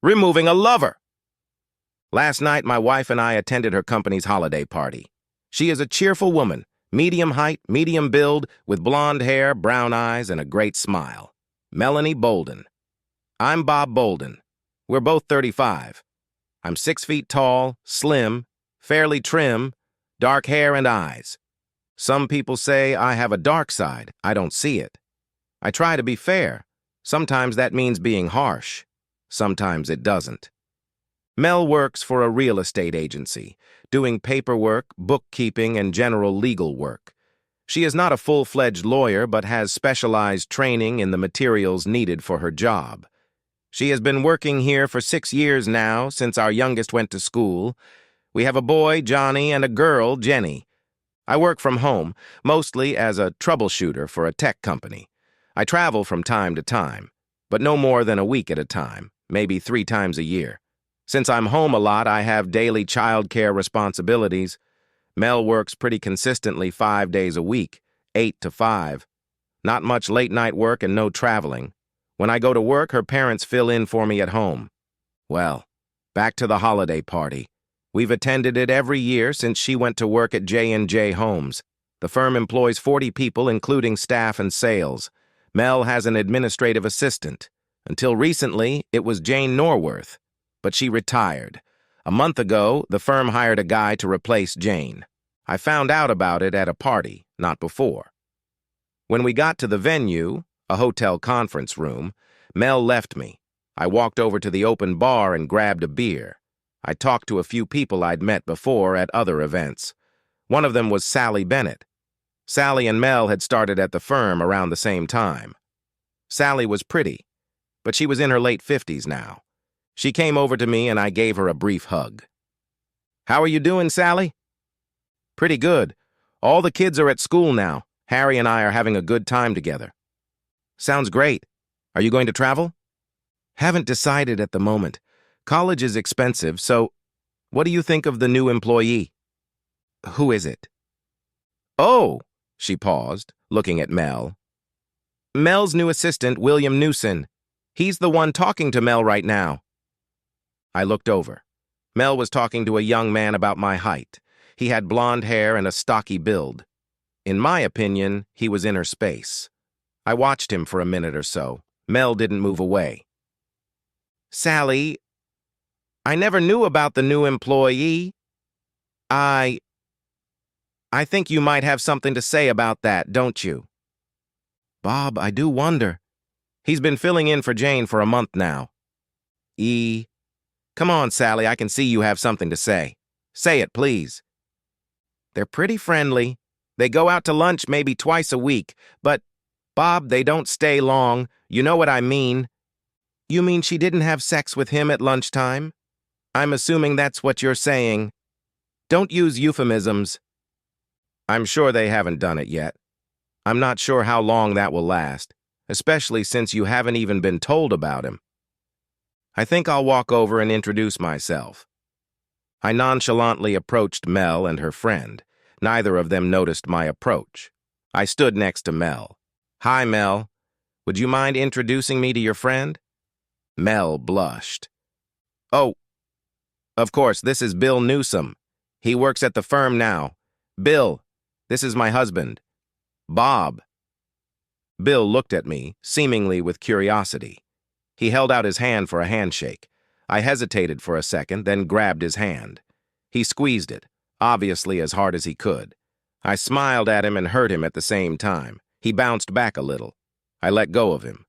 Removing a lover. Last night, my wife and I attended her company's holiday party. She is a cheerful woman, medium height, medium build, with blonde hair, brown eyes, and a great smile. Melanie Bolden. I'm Bob Bolden. We're both 35. I'm 6 feet tall, slim, fairly trim, dark hair and eyes. Some people say I have a dark side. I don't see it. I try to be fair. Sometimes that means being harsh. Sometimes it doesn't. Mel works for a real estate agency, doing paperwork, bookkeeping, and general legal work. She is not a full-fledged lawyer, but has specialized training in the materials needed for her job. She has been working here for 6 years now, since our youngest went to school. We have a boy, Johnny, and a girl, Jenny. I work from home, mostly as a troubleshooter for a tech company. I travel from time to time, but no more than a week at a time, maybe 3 times a year. Since I'm home a lot, I have daily childcare responsibilities. Mel works pretty consistently 5 days a week, 8 to 5. Not much late-night work and no traveling. When I go to work, her parents fill in for me at home. Well, back to the holiday party. We've attended it every year since she went to work at J&J Homes. The firm employs 40 people, including staff and sales. Mel has an administrative assistant. Until recently, it was Jane Norworth, but she retired. A month ago, the firm hired a guy to replace Jane. I found out about it at a party, not before. When we got to the venue, a hotel conference room, Mel left me. I walked over to the open bar and grabbed a beer. I talked to a few people I'd met before at other events. One of them was Sally Bennett. Sally and Mel had started at the firm around the same time. Sally was pretty, but she was in her late 50s now. She came over to me and I gave her a brief hug. "How are you doing, Sally?" "Pretty good. All the kids are at school now. Harry and I are having a good time together." "Sounds great. Are you going to travel?" "Haven't decided at the moment. College is expensive, so what do you think of the new employee?" "Who is it?" "Oh," she paused, looking at Mel. "Mel's new assistant, William Newson. He's the one talking to Mel right now." I looked over. Mel was talking to a young man about my height. He had blonde hair and a stocky build. In my opinion, he was in her space. I watched him for a minute or so. Mel didn't move away. "Sally, I never knew about the new employee. I think you might have something to say about that, don't you?" "Bob, I do wonder. He's been filling in for Jane for a month now." Come on, Sally, I can see you have something to say. Say it, please." "They're pretty friendly. They go out to lunch maybe twice a week, but, Bob, they don't stay long. You know what I mean." "You mean she didn't have sex with him at lunchtime? I'm assuming that's what you're saying. Don't use euphemisms." "I'm sure they haven't done it yet. I'm not sure how long that will last, especially since you haven't even been told about him. I think I'll walk over and introduce myself." I nonchalantly approached Mel and her friend. Neither of them noticed my approach. I stood next to Mel. "Hi, Mel. Would you mind introducing me to your friend?" Mel blushed. "Oh, of course, this is Bill Newsom. He works at the firm now. Bill, this is my husband, Bob." Bill looked at me, seemingly with curiosity. He held out his hand for a handshake. I hesitated for a second, then grabbed his hand. He squeezed it, obviously as hard as he could. I smiled at him and hurt him at the same time. He bounced back a little. I let go of him.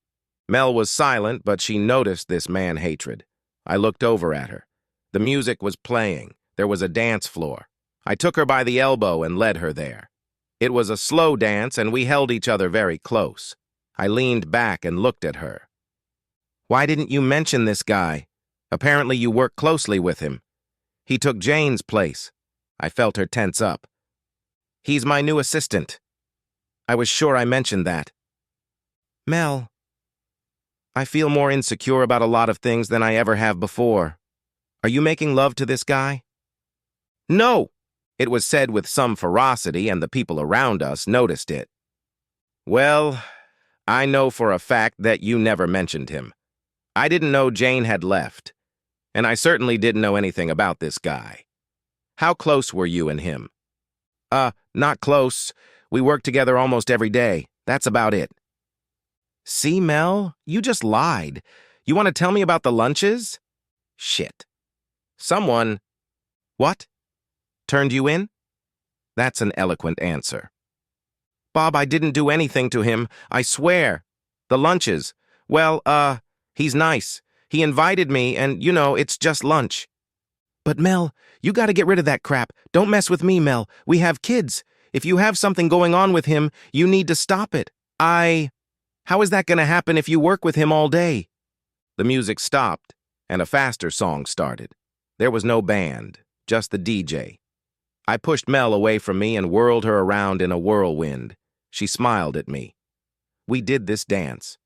Mel was silent, but she noticed this man-hatred. I looked over at her. The music was playing. There was a dance floor. I took her by the elbow and led her there. It was a slow dance, and we held each other very close. I leaned back and looked at her. "Why didn't you mention this guy? Apparently you work closely with him. He took Jane's place." I felt her tense up. "He's my new assistant. I was sure I mentioned that." "Mel, I feel more insecure about a lot of things than I ever have before. Are you making love to this guy?" "No!" It was said with some ferocity, and the people around us noticed it. "Well, I know for a fact that you never mentioned him. I didn't know Jane had left. And I certainly didn't know anything about this guy. How close were you and him? Not close. We work together almost every day. That's about it. See, Mel? You just lied. You want to tell me about the lunches? Shit. Someone... What? Turned you in? That's an eloquent answer. Bob, I didn't do anything to him, I swear. The lunches. Well, he's nice. He invited me, and, it's just lunch. But, Mel, you gotta get rid of that crap. Don't mess with me, Mel. We have kids. If you have something going on with him, you need to stop it. How is that gonna happen if you work with him all day? The music stopped, and a faster song started. There was no band, just the DJ. I pushed Mel away from me and whirled her around in a whirlwind. She smiled at me. We did this dance.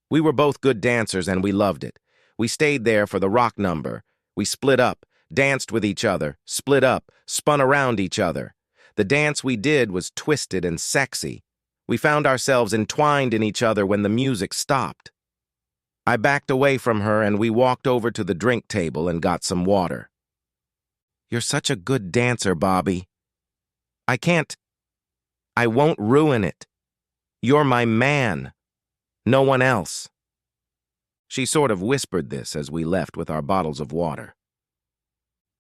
We were both good dancers and we loved it. We stayed there for the rock number. We split up, danced with each other, split up, spun around each other. The dance we did was twisted and sexy. We found ourselves entwined in each other when the music stopped. I backed away from her and we walked over to the drink table and got some water. You're such a good dancer, Bobby. I won't ruin it. You're my man. No one else. She sort of whispered this as we left with our bottles of water.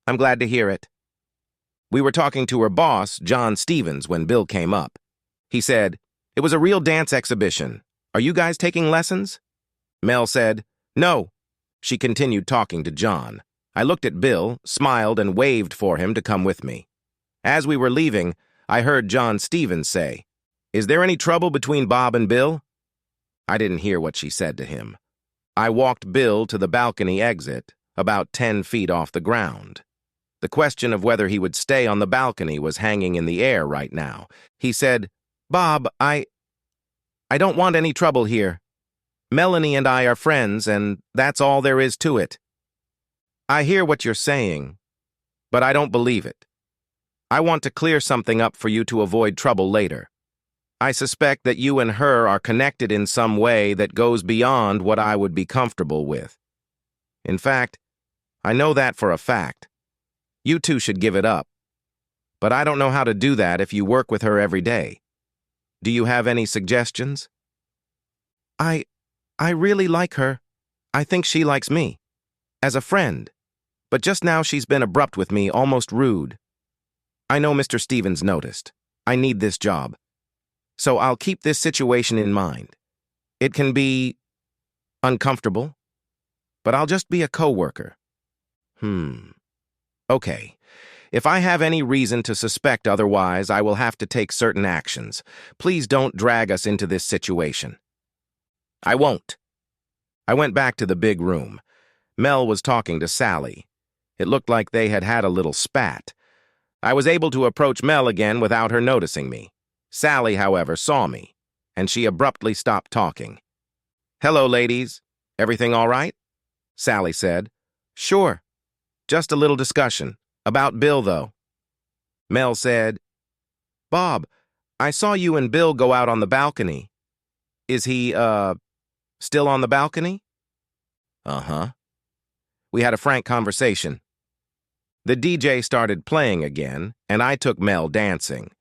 I'm glad to hear it. We were talking to her boss, John Stevens, when Bill came up. He said, "It was a real dance exhibition. Are you guys taking lessons?" Mel said, "No." She continued talking to John. I looked at Bill, smiled, and waved for him to come with me. As we were leaving, I heard John Stevens say, "Is there any trouble between Bob and Bill?" I didn't hear what she said to him. I walked Bill to the balcony exit, about 10 feet off the ground. The question of whether he would stay on the balcony was hanging in the air right now. He said, "Bob, I don't want any trouble here. Melanie and I are friends, and that's all there is to it." I hear what you're saying, but I don't believe it. I want to clear something up for you to avoid trouble later. I suspect that you and her are connected in some way that goes beyond what I would be comfortable with. In fact, I know that for a fact. You two should give it up. But I don't know how to do that if you work with her every day. Do you have any suggestions? I really like her. I think she likes me. As a friend. But just now she's been abrupt with me, almost rude. I know Mr. Stevens noticed. I need this job. So I'll keep this situation in mind. It can be uncomfortable, but I'll just be a coworker. Okay. If I have any reason to suspect otherwise, I will have to take certain actions. Please don't drag us into this situation. I won't. I went back to the big room. Mel was talking to Sally. It looked like they had had a little spat. I was able to approach Mel again without her noticing me. Sally, however, saw me, and she abruptly stopped talking. "Hello, ladies. Everything all right?" Sally said. "Sure. Just a little discussion. About Bill, though." Mel said, "Bob, I saw you and Bill go out on the balcony. Is he, still on the balcony?" "Uh-huh." We had a frank conversation. The DJ started playing again, and I took Mel dancing.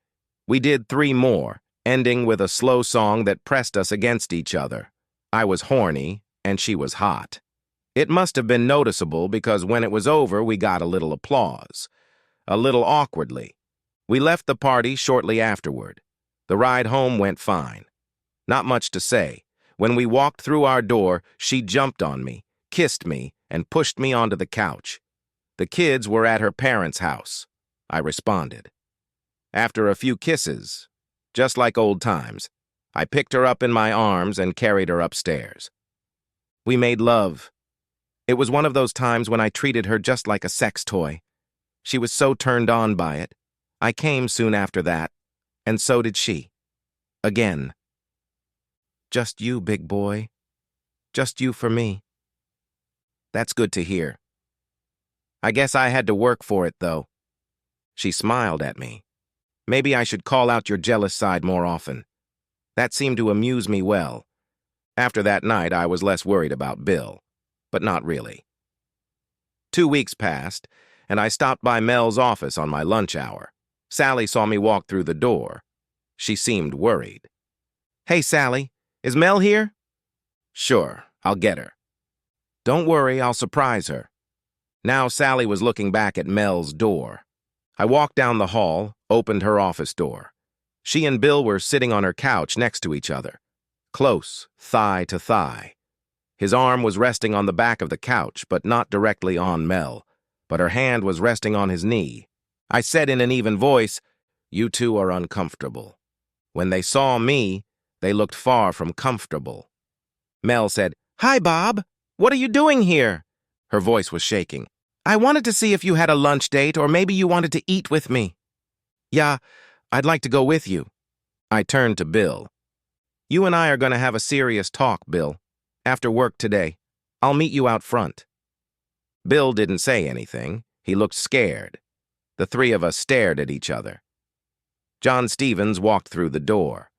We did 3 more, ending with a slow song that pressed us against each other. I was horny, and she was hot. It must have been noticeable because when it was over, we got a little applause. A little awkwardly. We left the party shortly afterward. The ride home went fine. Not much to say. When we walked through our door, she jumped on me, kissed me, and pushed me onto the couch. The kids were at her parents' house. I responded. After a few kisses, just like old times, I picked her up in my arms and carried her upstairs. We made love. It was one of those times when I treated her just like a sex toy. She was so turned on by it. I came soon after that, and so did she. Again. Just you, big boy. Just you for me. That's good to hear. I guess I had to work for it, though. She smiled at me. Maybe I should call out your jealous side more often. That seemed to amuse me well. After that night, I was less worried about Bill, but not really. 2 weeks passed, and I stopped by Mel's office on my lunch hour. Sally saw me walk through the door. She seemed worried. "Hey, Sally, is Mel here?" "Sure, I'll get her." "Don't worry, I'll surprise her." Now Sally was looking back at Mel's door. I walked down the hall, opened her office door. She and Bill were sitting on her couch next to each other, close, thigh to thigh. His arm was resting on the back of the couch, but not directly on Mel, but her hand was resting on his knee. I said in an even voice, "You two are uncomfortable." When they saw me, they looked far from comfortable. Mel said, "Hi, Bob. What are you doing here?" Her voice was shaking. "I wanted to see if you had a lunch date or maybe you wanted to eat with me." "Yeah, I'd like to go with you." I turned to Bill. "You and I are going to have a serious talk, Bill. After work today. I'll meet you out front." Bill didn't say anything. He looked scared. The three of us stared at each other. John Stevens walked through the door.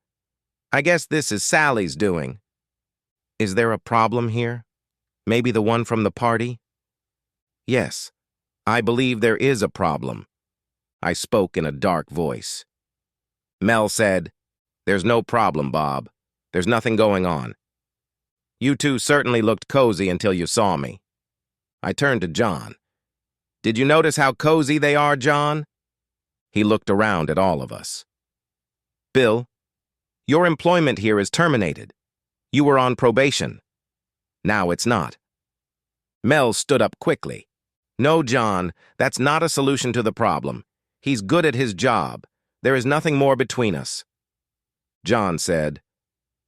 "I guess this is Sally's doing." "Is there a problem here? Maybe the one from the party?" "Yes, I believe there is a problem." I spoke in a dark voice. Mel said, "There's no problem, Bob. There's nothing going on. You two certainly looked cozy until you saw me." I turned to John. "Did you notice how cozy they are, John?" He looked around at all of us. "Bill, your employment here is terminated. You were on probation. Now it's not." Mel stood up quickly. "No, John, that's not a solution to the problem. He's good at his job. There is nothing more between us." John said,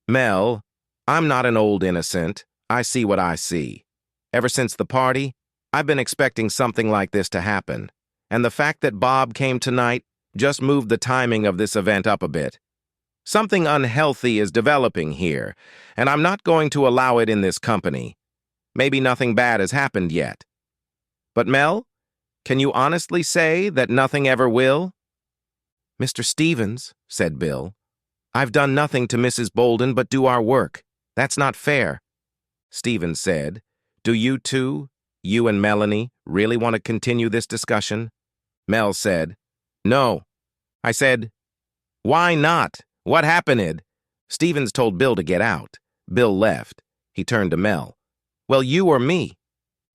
"Mel, I'm not an old innocent. I see what I see. Ever since the party, I've been expecting something like this to happen, and the fact that Bob came tonight just moved the timing of this event up a bit. Something unhealthy is developing here, and I'm not going to allow it in this company. Maybe nothing bad has happened yet. But Mel, can you honestly say that nothing ever will?" "Mr. Stevens," said Bill, "I've done nothing to Mrs. Bolden but do our work. That's not fair." Stevens said, "Do you two, you and Melanie, really want to continue this discussion?" Mel said, "No." I said, "Why not? What happened?" Stevens told Bill to get out. Bill left. He turned to Mel. "Well, you or me?"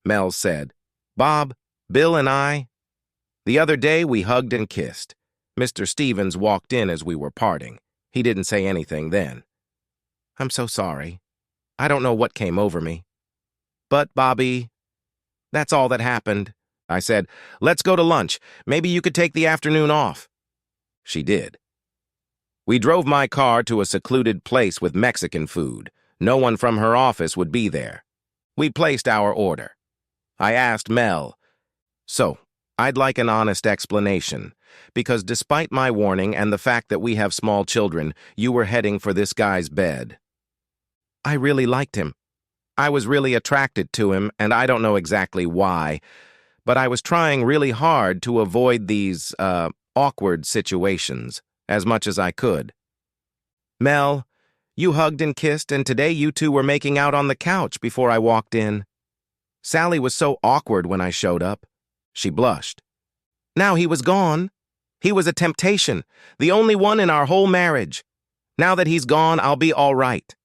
Mel said, "Bob, Bill and I." The other day we hugged and kissed. Mr. Stevens walked in as we were parting. He didn't say anything then. "I'm so sorry. I don't know what came over me. But, Bobby, that's all that happened." I said, "Let's go to lunch. Maybe you could take the afternoon off." She did. We drove my car to a secluded place with Mexican food. No one from her office would be there. We placed our order. I asked Mel, "So, I'd like an honest explanation, because despite my warning and the fact that we have small children, you were heading for this guy's bed." "I really liked him. I was really attracted to him, and I don't know exactly why, but I was trying really hard to avoid these, awkward situations as much as I could." "Mel, you hugged and kissed, and today you two were making out on the couch before I walked in. Sally was so awkward when I showed up." She blushed. "Now he was gone. He was a temptation, the only one in our whole marriage. Now that he's gone, I'll be all right."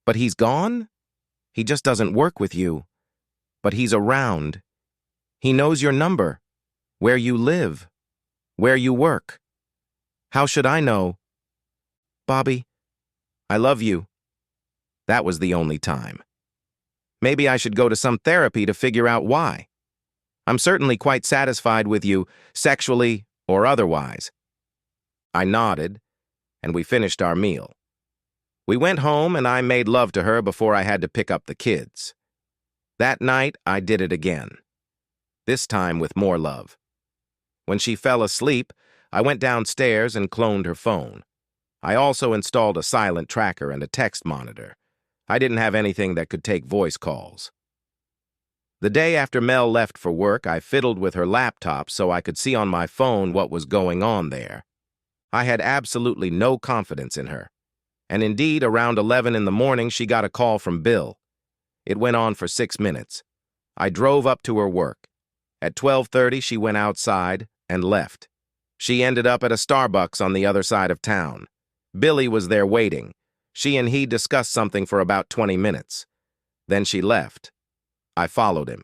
"But he's gone? He just doesn't work with you. But he's around. He knows your number, where you live, where you work. How should I know? Bobby, I love you." That was the only time. Maybe I should go to some therapy to figure out why. I'm certainly quite satisfied with you, sexually or otherwise. I nodded, and we finished our meal. We went home, and I made love to her before I had to pick up the kids. That night, I did it again. This time with more love. When she fell asleep, I went downstairs and cloned her phone. I also installed a silent tracker and a text monitor. I didn't have anything that could take voice calls. The day after Mel left for work, I fiddled with her laptop so I could see on my phone what was going on there. I had absolutely no confidence in her. And indeed, around 11 in the morning, she got a call from Bill. It went on for 6 minutes. I drove up to her work. At 12:30, she went outside and left. She ended up at a Starbucks on the other side of town. Billy was there waiting. She and he discussed something for about 20 minutes. Then she left. I followed him.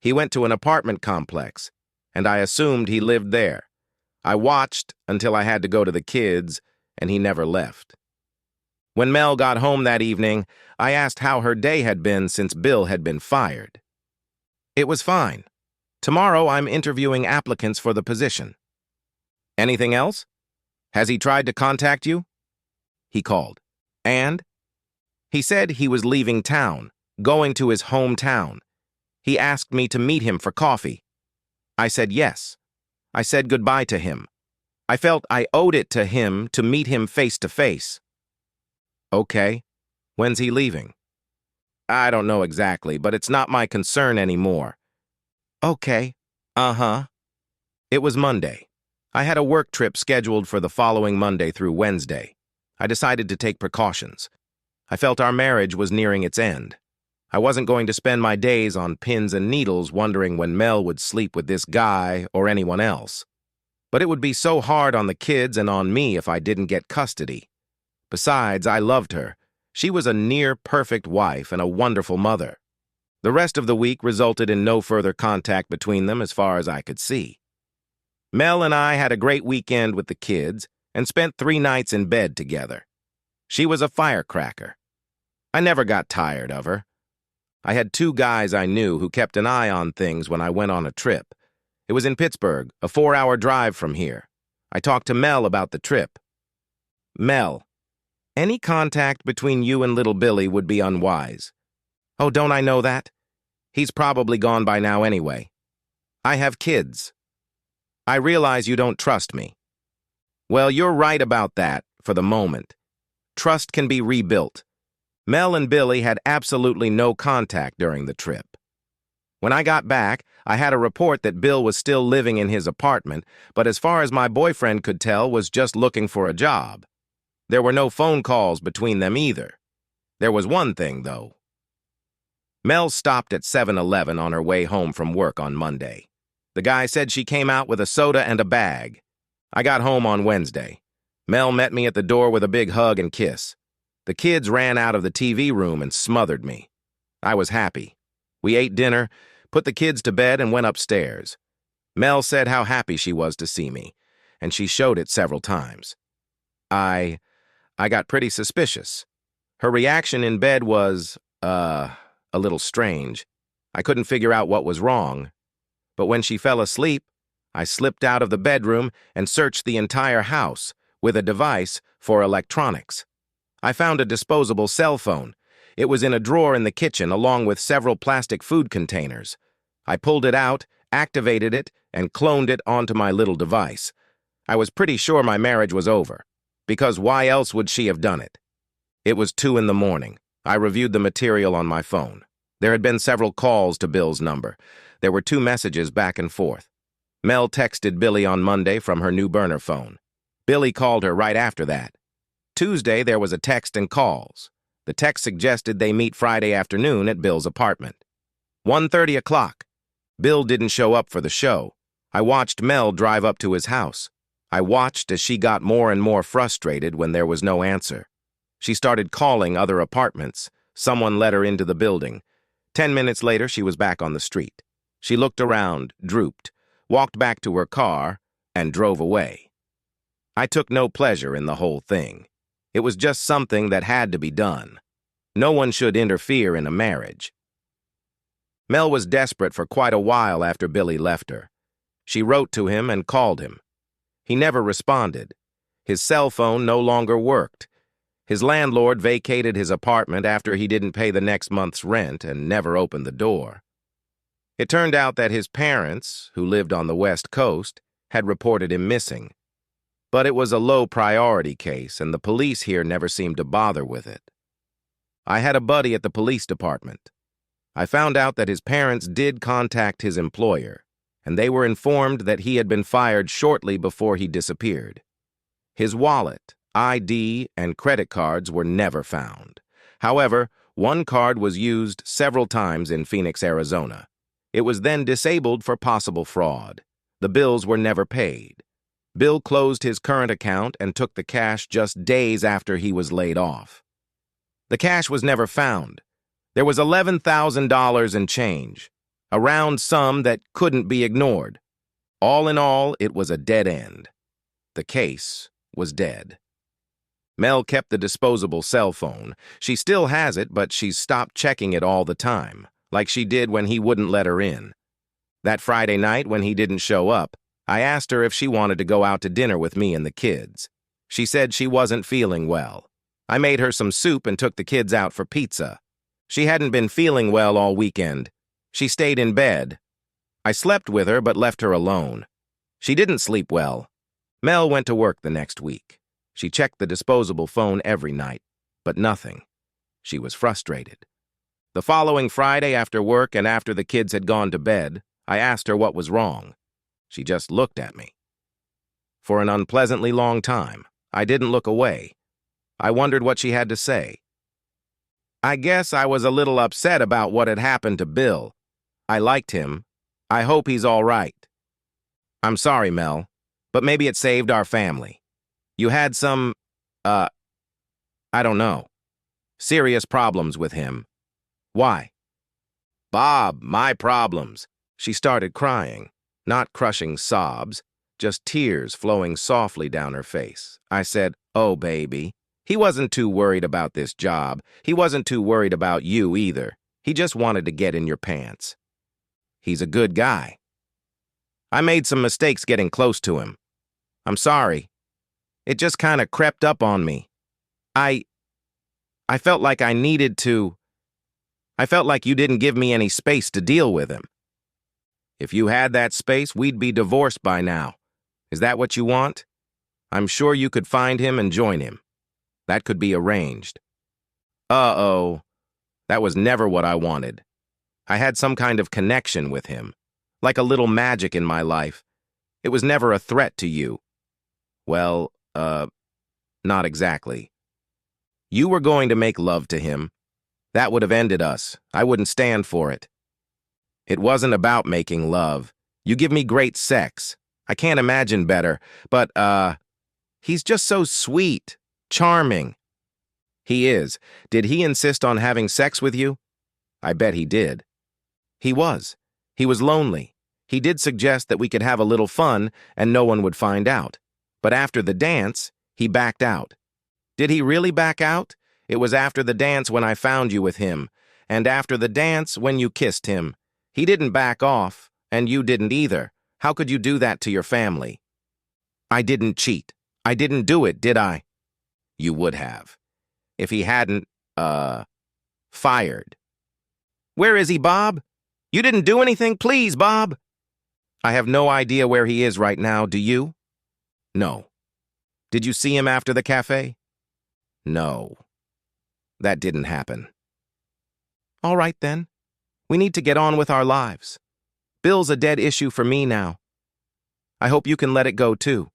He went to an apartment complex, and I assumed he lived there. I watched until I had to go to the kids, and he never left. When Mel got home that evening, I asked how her day had been since Bill had been fired. It was fine. Tomorrow I'm interviewing applicants for the position. Anything else? Has he tried to contact you? He called. And? He said he was leaving town, going to his hometown. He asked me to meet him for coffee. I said yes. I said goodbye to him. I felt I owed it to him to meet him face to face. Okay. When's he leaving? I don't know exactly, but it's not my concern anymore. Okay. Uh-huh. It was Monday. I had a work trip scheduled for the following Monday through Wednesday. I decided to take precautions. I felt our marriage was nearing its end. I wasn't going to spend my days on pins and needles wondering when Mel would sleep with this guy or anyone else. But it would be so hard on the kids and on me if I didn't get custody. Besides, I loved her. She was a near-perfect wife and a wonderful mother. The rest of the week resulted in no further contact between them as far as I could see. Mel and I had a great weekend with the kids and spent 3 nights in bed together. She was a firecracker. I never got tired of her. I had 2 guys I knew who kept an eye on things when I went on a trip. It was in Pittsburgh, a 4-hour drive from here. I talked to Mel about the trip. Mel, any contact between you and little Billy would be unwise. Oh, don't I know that? He's probably gone by now anyway. I have kids. I realize you don't trust me. Well, you're right about that, for the moment. Trust can be rebuilt. Mel and Billy had absolutely no contact during the trip. When I got back, I had a report that Bill was still living in his apartment, but as far as my boyfriend could tell, was just looking for a job. There were no phone calls between them either. There was one thing, though. Mel stopped at 7-Eleven on her way home from work on Monday. The guy said she came out with a soda and a bag. I got home on Wednesday. Mel met me at the door with a big hug and kiss. The kids ran out of the TV room and smothered me. I was happy. We ate dinner, put the kids to bed, and went upstairs. Mel said how happy she was to see me, and she showed it several times. I got pretty suspicious. Her reaction in bed was, a little strange. I couldn't figure out what was wrong. But when she fell asleep, I slipped out of the bedroom and searched the entire house with a device for electronics. I found a disposable cell phone. It was in a drawer in the kitchen along with several plastic food containers. I pulled it out, activated it, and cloned it onto my little device. I was pretty sure my marriage was over, because why else would she have done it? It was 2 in the morning. I reviewed the material on my phone. There had been several calls to Bill's number. There were 2 messages back and forth. Mel texted Billy on Monday from her new burner phone. Billy called her right after that. Tuesday, there was a text and calls. The text suggested they meet Friday afternoon at Bill's apartment. 1:30 o'clock. Bill didn't show up for the show. I watched Mel drive up to his house. I watched as she got more and more frustrated when there was no answer. She started calling other apartments. Someone let her into the building. 10 minutes later, she was back on the street. She looked around, drooped, walked back to her car, and drove away. I took no pleasure in the whole thing. It was just something that had to be done. No one should interfere in a marriage. Mel was desperate for quite a while after Billy left her. She wrote to him and called him. He never responded. His cell phone no longer worked. His landlord vacated his apartment after he didn't pay the next month's rent and never opened the door. It turned out that his parents, who lived on the West Coast, had reported him missing. But it was a low-priority case, and the police here never seemed to bother with it. I had a buddy at the police department. I found out that his parents did contact his employer, and they were informed that he had been fired shortly before he disappeared. His wallet, ID, and credit cards were never found. However, one card was used several times in Phoenix, Arizona. It was then disabled for possible fraud. The bills were never paid. Bill closed his current account and took the cash just days after he was laid off. The cash was never found. There was $11,000 in change, a round sum that couldn't be ignored. All in all, it was a dead end. The case was dead. Mel kept the disposable cell phone. She still has it, but she's stopped checking it all the time, like she did when he wouldn't let her in. That Friday night, when he didn't show up, I asked her if she wanted to go out to dinner with me and the kids. She said she wasn't feeling well. I made her some soup and took the kids out for pizza. She hadn't been feeling well all weekend. She stayed in bed. I slept with her but left her alone. She didn't sleep well. Mel went to work the next week. She checked the disposable phone every night, but nothing. She was frustrated. The following Friday after work and after the kids had gone to bed, I asked her what was wrong. She just looked at me. For an unpleasantly long time, I didn't look away. I wondered what she had to say. I guess I was a little upset about what had happened to Bill. I liked him. I hope he's all right. I'm sorry, Mel, but maybe it saved our family. You had some, I don't know, serious problems with him. Why? Bob, my problems. She started crying, not crushing sobs, just tears flowing softly down her face. I said, "Oh, baby, he wasn't too worried about this job. He wasn't too worried about you either. He just wanted to get in your pants. He's a good guy. I made some mistakes getting close to him. I'm sorry. It just kind of crept up on me. I felt like I needed to. I felt like you didn't give me any space to deal with him. If you had that space, we'd be divorced by now. Is that what you want? I'm sure you could find him and join him. That could be arranged." Uh-oh. That was never what I wanted. I had some kind of connection with him, like a little magic in my life. It was never a threat to you. Well, not exactly. You were going to make love to him. That would have ended us. I wouldn't stand for it. It wasn't about making love. You give me great sex. I can't imagine better, but, he's just so sweet, charming. He is. Did he insist on having sex with you? I bet he did. He was. He was lonely. He did suggest that we could have a little fun and no one would find out. But after the dance, he backed out. Did he really back out? It was after the dance when I found you with him, and after the dance when you kissed him. He didn't back off, and you didn't either. How could you do that to your family? I didn't cheat. I didn't do it, did I? You would have. If he hadn't, fired. Where is he, Bob? You didn't do anything? Please, Bob. I have no idea where he is right now, do you? No. Did you see him after the cafe? No. That didn't happen. All right, then. We need to get on with our lives. Bill's a dead issue for me now. I hope you can let it go, too.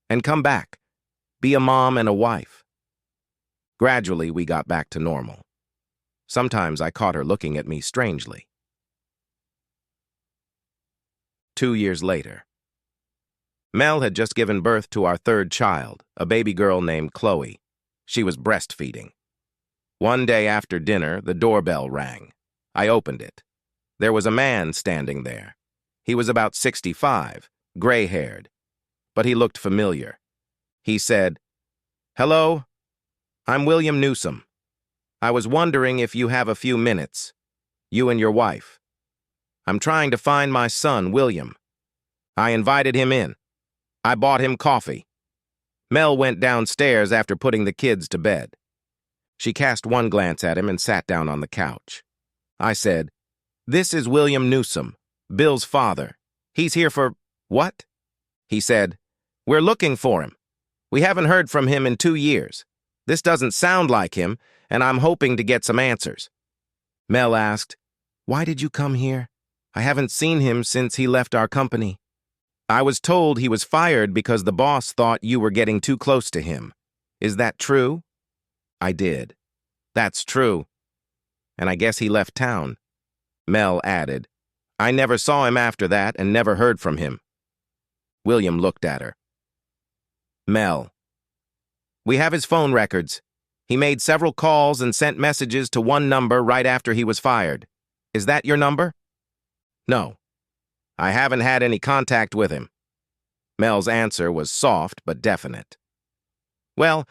And come back. Be a mom and a wife. Gradually, we got back to normal. Sometimes I caught her looking at me strangely. 2 years later. Mel had just given birth to our third child, a baby girl named Chloe. She was breastfeeding. One day after dinner, the doorbell rang. I opened it. There was a man standing there. He was about 65, gray-haired, but he looked familiar. He said, "Hello, I'm William Newsom. I was wondering if you have a few minutes, you and your wife. I'm trying to find my son, William. I invited him in. I bought him coffee." Mel went downstairs after putting the kids to bed. She cast one glance at him and sat down on the couch. I said, "This is William Newsom, Bill's father. He's here for what?" He said, "We're looking for him. We haven't heard from him in 2 years. This doesn't sound like him, and I'm hoping to get some answers." Mel asked, "Why did you come here? I haven't seen him since he left our company." "I was told he was fired because the boss thought you were getting too close to him. Is that true?" I did. "That's true. And I guess he left town." Mel added, I never saw him after that and never heard from him. William looked at her. Mel. We have his phone records. He made several calls and sent messages to one number right after he was fired. Is that your number? No. I haven't had any contact with him. Mel's answer was soft but definite. Well,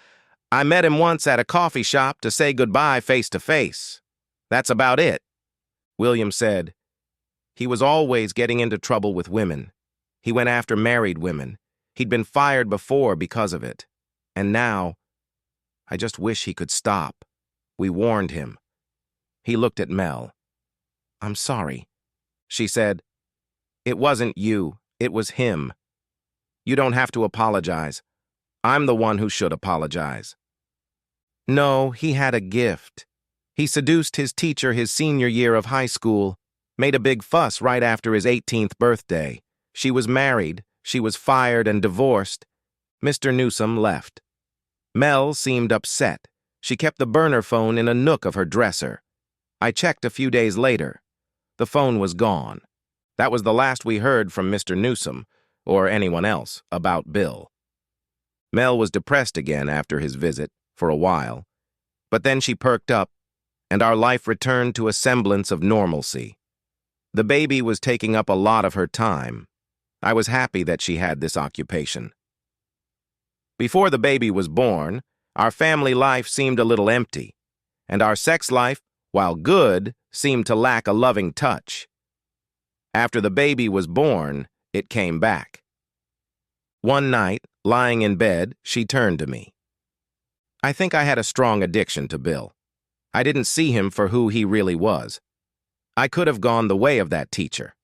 I met him once at a coffee shop to say goodbye face to face. That's about it. William said, he was always getting into trouble with women. He went after married women. He'd been fired before because of it. And now, I just wish he could stop. We warned him. He looked at Mel. I'm sorry. She said, it wasn't you, it was him. You don't have to apologize. I'm the one who should apologize. No, he had a gift. He seduced his teacher his senior year of high school, made a big fuss right after his 18th birthday. She was married, she was fired and divorced. Mr. Newsom left. Mel seemed upset. She kept the burner phone in a nook of her dresser. I checked a few days later. The phone was gone. That was the last we heard from Mr. Newsom, or anyone else, about Bill. Mel was depressed again after his visit, for a while. But then she perked up, and our life returned to a semblance of normalcy. The baby was taking up a lot of her time. I was happy that she had this occupation. Before the baby was born, our family life seemed a little empty, and our sex life, while good, seemed to lack a loving touch. After the baby was born, it came back. One night, lying in bed, she turned to me. I think I had a strong addiction to Bill. I didn't see him for who he really was. I could have gone the way of that teacher.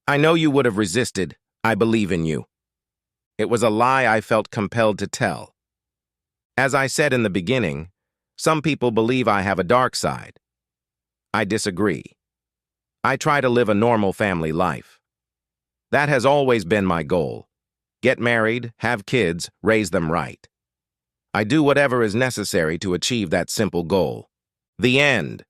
I know you would have resisted. I believe in you. It was a lie I felt compelled to tell. As I said in the beginning, some people believe I have a dark side. I disagree. I try to live a normal family life. That has always been my goal. Get married, have kids, raise them right. I do whatever is necessary to achieve that simple goal. The end.